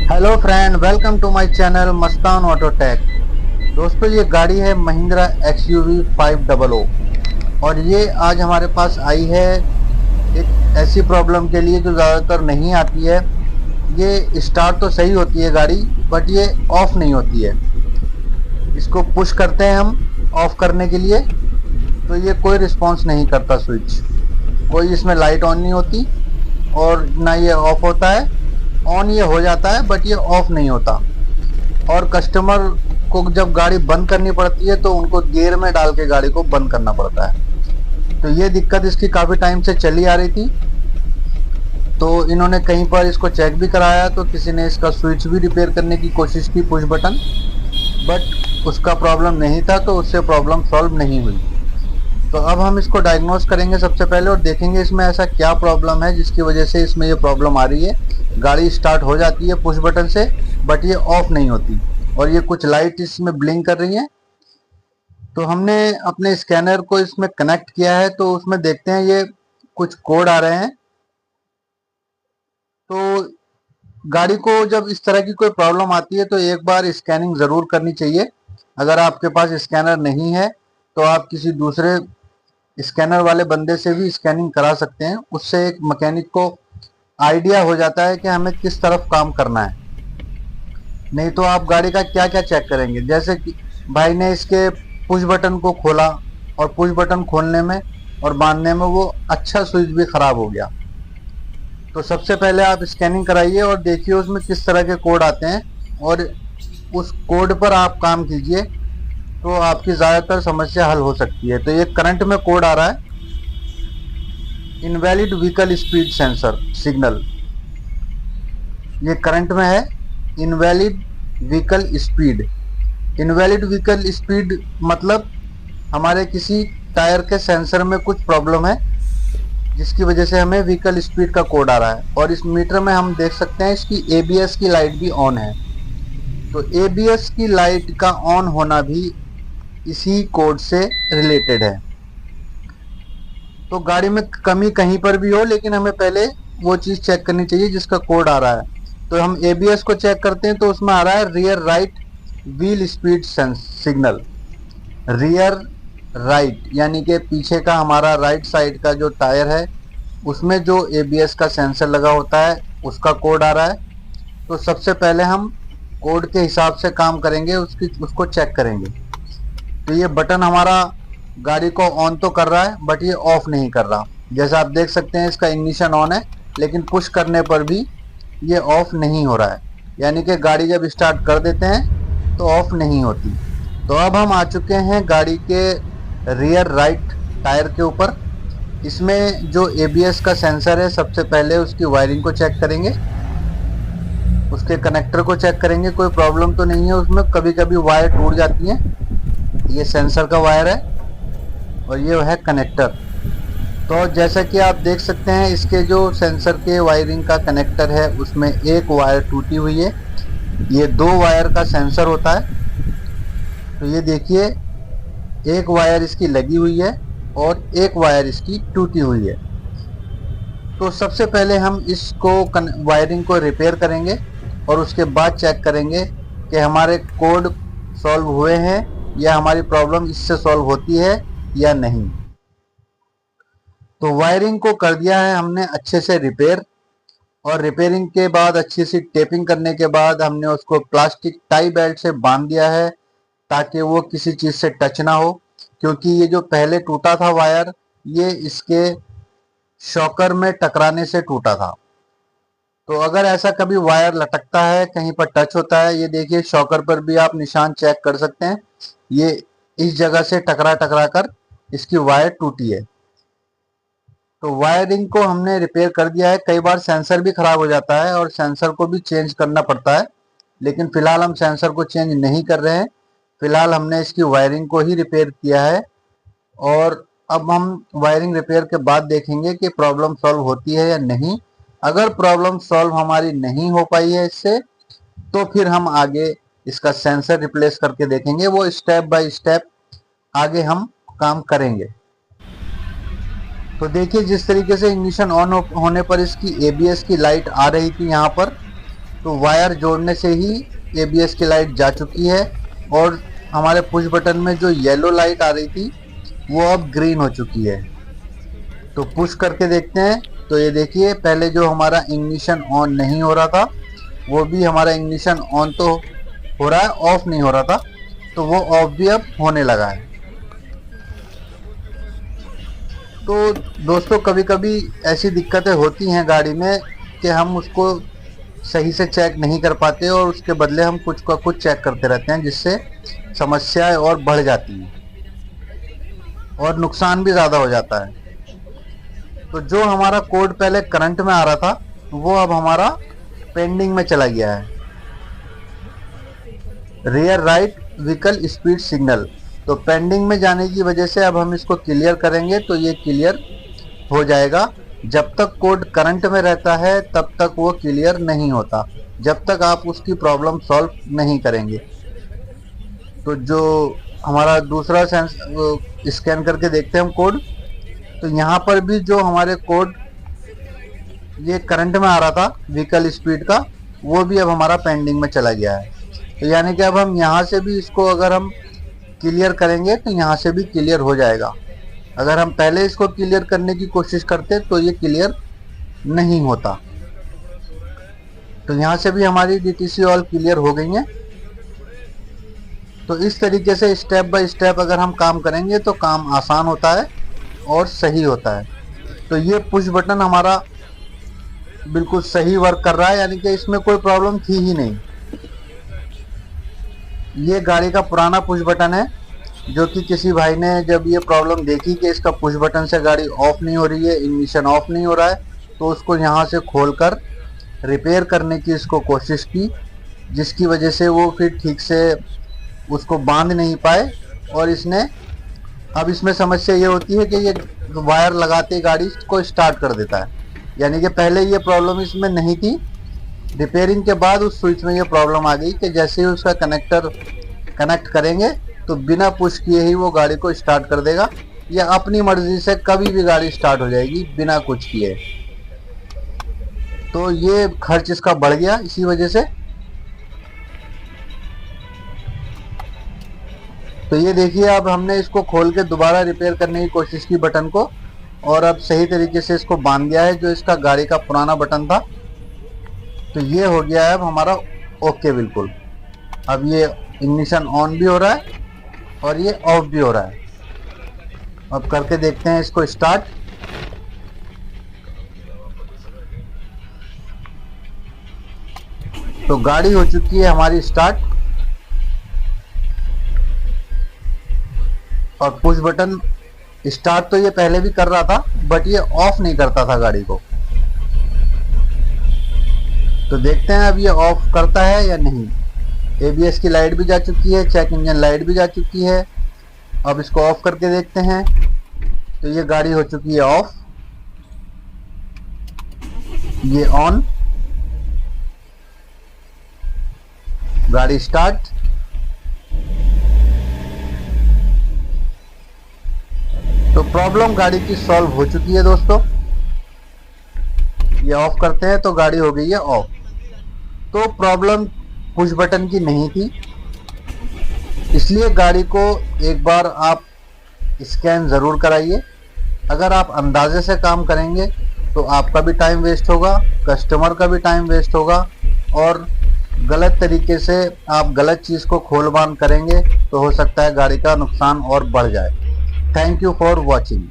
Hello friend, welcome to my channel Mastan auto tech. दोस्तों, ये गाड़ी है महिंद्रा XUV 500 और ये आज हमारे पास आई है एक ऐसी प्रॉब्लम के लिए जो ज़्यादातर नहीं आती है। ये स्टार्ट तो सही होती है गाड़ी, बट ये ऑफ नहीं होती है। इसको पुश करते हैं हम ऑफ करने के लिए, तो ये कोई रिस्पॉन्स नहीं करता स्विच। कोई इसमें लाइट ऑन नहीं होती और ना ये ऑफ होता है। ऑन ये हो जाता है बट ये ऑफ नहीं होता। और कस्टमर को जब गाड़ी बंद करनी पड़ती है तो उनको गियर में डाल के गाड़ी को बंद करना पड़ता है। तो ये दिक्कत इसकी काफ़ी टाइम से चली आ रही थी। तो इन्होंने कहीं पर इसको चेक भी कराया, तो किसी ने इसका स्विच भी रिपेयर करने की कोशिश की, पुश बटन, बट उसका प्रॉब्लम नहीं था, तो उससे प्रॉब्लम सॉल्व नहीं हुई। तो अब हम इसको डायग्नोस करेंगे सबसे पहले और देखेंगे इसमें ऐसा क्या प्रॉब्लम है जिसकी वजह से इसमें ये प्रॉब्लम आ रही है। गाड़ी स्टार्ट हो जाती है पुश बटन से, बट ये ऑफ नहीं होती और ये कुछ लाइट इसमें ब्लिंक कर रही है। तो हमने अपने स्कैनर को इसमें कनेक्ट किया है, तो उसमें देखते हैं ये कुछ कोड आ रहे हैं। तो गाड़ी को जब इस तरह की कोई प्रॉब्लम आती है तो एक बार स्कैनिंग ज़रूर करनी चाहिए। अगर आपके पास स्कैनर नहीं है तो आप किसी दूसरे स्कैनर वाले बंदे से भी स्कैनिंग करा सकते हैं। उससे एक मैकेनिक को आइडिया हो जाता है कि हमें किस तरफ काम करना है। नहीं तो आप गाड़ी का क्या क्या चेक करेंगे। जैसे कि भाई ने इसके पुश बटन को खोला और पुश बटन खोलने में और बांधने में वो अच्छा स्विच भी खराब हो गया। तो सबसे पहले आप स्कैनिंग कराइए और देखिए उसमें किस तरह के कोड आते हैं और उस कोड पर आप काम कीजिए, तो आपकी ज़्यादातर समस्या हल हो सकती है। तो ये करंट में कोड आ रहा है, invalid vehicle speed sensor signal. ये करंट में है, invalid vehicle speed. Invalid vehicle speed मतलब हमारे किसी टायर के सेंसर में कुछ प्रॉब्लम है जिसकी वजह से हमें व्हीकल स्पीड का कोड आ रहा है। और इस मीटर में हम देख सकते हैं इसकी ABS की लाइट भी ऑन है। तो ABS की लाइट का ऑन होना भी इसी कोड से रिलेटेड है। तो गाड़ी में कमी कहीं पर भी हो, लेकिन हमें पहले वो चीज़ चेक करनी चाहिए जिसका कोड आ रहा है। तो हम ABS को चेक करते हैं, तो उसमें आ रहा है rear right wheel speed signal. Rear right यानी कि पीछे का हमारा राइट साइड का जो टायर है उसमें जो ABS का सेंसर लगा होता है उसका कोड आ रहा है। तो सबसे पहले हम कोड के हिसाब से काम करेंगे, उसको चेक करेंगे। तो ये बटन हमारा गाड़ी को ऑन तो कर रहा है बट ये ऑफ नहीं कर रहा। जैसा आप देख सकते हैं इसका इग्निशन ऑन है, लेकिन पुश करने पर भी ये ऑफ नहीं हो रहा है। यानी कि गाड़ी जब स्टार्ट कर देते हैं तो ऑफ नहीं होती। तो अब हम आ चुके हैं गाड़ी के रियर राइट टायर के ऊपर। इसमें जो ABS का सेंसर है, सबसे पहले उसकी वायरिंग को चेक करेंगे, उसके कनेक्टर को चेक करेंगे कोई प्रॉब्लम तो नहीं है उसमें। कभी कभी वायर टूट जाती है। ये सेंसर का वायर है और ये है कनेक्टर। तो जैसा कि आप देख सकते हैं इसके जो सेंसर के वायरिंग का कनेक्टर है उसमें एक वायर टूटी हुई है। ये 2 वायर का सेंसर होता है। तो ये देखिए, एक वायर इसकी लगी हुई है और एक वायर इसकी टूटी हुई है। तो सबसे पहले हम इसको वायरिंग को रिपेयर करेंगे और उसके बाद चेक करेंगे कि हमारे कोड सॉल्व हुए हैं या हमारी प्रॉब्लम इससे सॉल्व होती है या नहीं। तो वायरिंग को कर दिया है हमने अच्छे से रिपेयर, और रिपेयरिंग के बाद अच्छी सी टेपिंग करने के बाद हमने उसको प्लास्टिक टाई बेल्ट से बांध दिया है ताकि वो किसी चीज़ से टच ना हो। क्योंकि ये जो पहले टूटा था वायर, ये इसके शॉकर में टकराने से टूटा था। तो अगर ऐसा कभी वायर लटकता है, कहीं पर टच होता है, ये देखिए शॉकर पर भी आप निशान चेक कर सकते हैं। ये इस जगह से टकरा टकरा कर इसकी वायर टूटी है। तो वायरिंग को हमने रिपेयर कर दिया है। कई बार सेंसर भी खराब हो जाता है और सेंसर को भी चेंज करना पड़ता है, लेकिन फिलहाल हम सेंसर को चेंज नहीं कर रहे हैं। फिलहाल हमने इसकी वायरिंग को ही रिपेयर किया है और अब हम वायरिंग रिपेयर के बाद देखेंगे कि प्रॉब्लम सॉल्व होती है या नहीं। अगर प्रॉब्लम सॉल्व हमारी नहीं हो पाई है इससे, तो फिर हम आगे इसका सेंसर रिप्लेस करके देखेंगे। वो स्टेप बाय स्टेप आगे हम काम करेंगे। तो देखिए जिस तरीके से इग्निशन ऑन होने पर इसकी ABS की लाइट आ रही थी यहाँ पर, तो वायर जोड़ने से ही एबीएस की लाइट जा चुकी है और हमारे पुश बटन में जो येलो लाइट आ रही थी वो अब ग्रीन हो चुकी है। तो पुश करके देखते हैं। तो ये देखिए, पहले जो हमारा इग्निशन ऑन नहीं हो रहा था वो भी हमारा इग्निशन ऑन तो हो रहा है, ऑफ नहीं हो रहा था, तो वो ऑफ भी अब होने लगा है। तो दोस्तों, कभी कभी ऐसी दिक्कतें होती हैं गाड़ी में कि हम उसको सही से चेक नहीं कर पाते और उसके बदले हम कुछ का कुछ चेक करते रहते हैं, जिससे समस्याएं और बढ़ जाती हैं और नुकसान भी ज़्यादा हो जाता है। तो जो हमारा कोड पहले करंट में आ रहा था वो अब हमारा पेंडिंग में चला गया है। Rear right vehicle speed signal, तो पेंडिंग में जाने की वजह से अब हम इसको क्लियर करेंगे तो ये क्लियर हो जाएगा। जब तक कोड करंट में रहता है तब तक वो क्लियर नहीं होता, जब तक आप उसकी प्रॉब्लम सॉल्व नहीं करेंगे। तो जो हमारा दूसरा सेंस स्कैन करके देखते हैं हम कोड, तो यहाँ पर भी जो हमारे कोड ये करंट में आ रहा था व्हीकल स्पीड का, वो भी अब हमारा पेंडिंग में चला गया है। तो यानी कि अब हम यहाँ से भी इसको अगर हम क्लियर करेंगे तो यहाँ से भी क्लियर हो जाएगा। अगर हम पहले इसको क्लियर करने की कोशिश करते तो ये क्लियर नहीं होता। तो यहाँ से भी हमारी डीटीसी ऑल क्लियर हो गई है। तो इस तरीके से स्टेप बाय स्टेप अगर हम काम करेंगे तो काम आसान होता है और सही होता है। तो ये पुश बटन हमारा बिल्कुल सही वर्क कर रहा है, यानी कि इसमें कोई प्रॉब्लम थी ही नहीं। ये गाड़ी का पुराना पुश बटन है, जो कि किसी भाई ने जब ये प्रॉब्लम देखी कि इसका पुश बटन से गाड़ी ऑफ नहीं हो रही है, इग्निशन ऑफ नहीं हो रहा है, तो उसको यहाँ से खोलकर रिपेयर करने की इसको कोशिश की, जिसकी वजह से वो फिर ठीक से उसको बांध नहीं पाए। और अब इसमें समस्या ये होती है कि ये वायर लगाते गाड़ी को स्टार्ट कर देता है, यानी कि पहले ये प्रॉब्लम इसमें नहीं थी। रिपेयरिंग के बाद उस स्विच में ये प्रॉब्लम आ गई कि जैसे ही उसका कनेक्टर कनेक्ट करेंगे तो बिना पुश किए ही वो गाड़ी को स्टार्ट कर देगा, या अपनी मर्जी से कभी भी गाड़ी स्टार्ट हो जाएगी बिना कुछ किए। तो ये खर्च इसका बढ़ गया इसी वजह से। तो ये देखिए, अब हमने इसको खोल के दोबारा रिपेयर करने की कोशिश की बटन को, और अब सही तरीके से इसको बांध दिया है, जो इसका गाड़ी का पुराना बटन था। तो ये हो गया है अब हमारा ओके बिल्कुल। अब ये इग्निशन ऑन भी हो रहा है और ये ऑफ भी हो रहा है। अब करके देखते हैं इसको स्टार्ट। तो गाड़ी हो चुकी है हमारी स्टार्ट, और पुश बटन स्टार्ट तो ये पहले भी कर रहा था, बट ये ऑफ नहीं करता था गाड़ी को। तो देखते हैं अब ये ऑफ करता है या नहीं। एबीएस की लाइट भी जा चुकी है, चेक इंजन लाइट भी जा चुकी है। अब इसको ऑफ करके देखते हैं। तो ये गाड़ी हो चुकी है ऑफ, ये ऑन, गाड़ी स्टार्ट। तो प्रॉब्लम गाड़ी की सॉल्व हो चुकी है दोस्तों। ये ऑफ करते हैं तो गाड़ी हो गई है ऑफ। तो प्रॉब्लम पुश बटन की नहीं थी, इसलिए गाड़ी को एक बार आप स्कैन ज़रूर कराइए। अगर आप अंदाजे से काम करेंगे तो आपका भी टाइम वेस्ट होगा, कस्टमर का भी टाइम वेस्ट होगा, और गलत तरीके से आप गलत चीज़ को खोल बांध करेंगे तो हो सकता है गाड़ी का नुकसान और बढ़ जाए। Thank you for watching.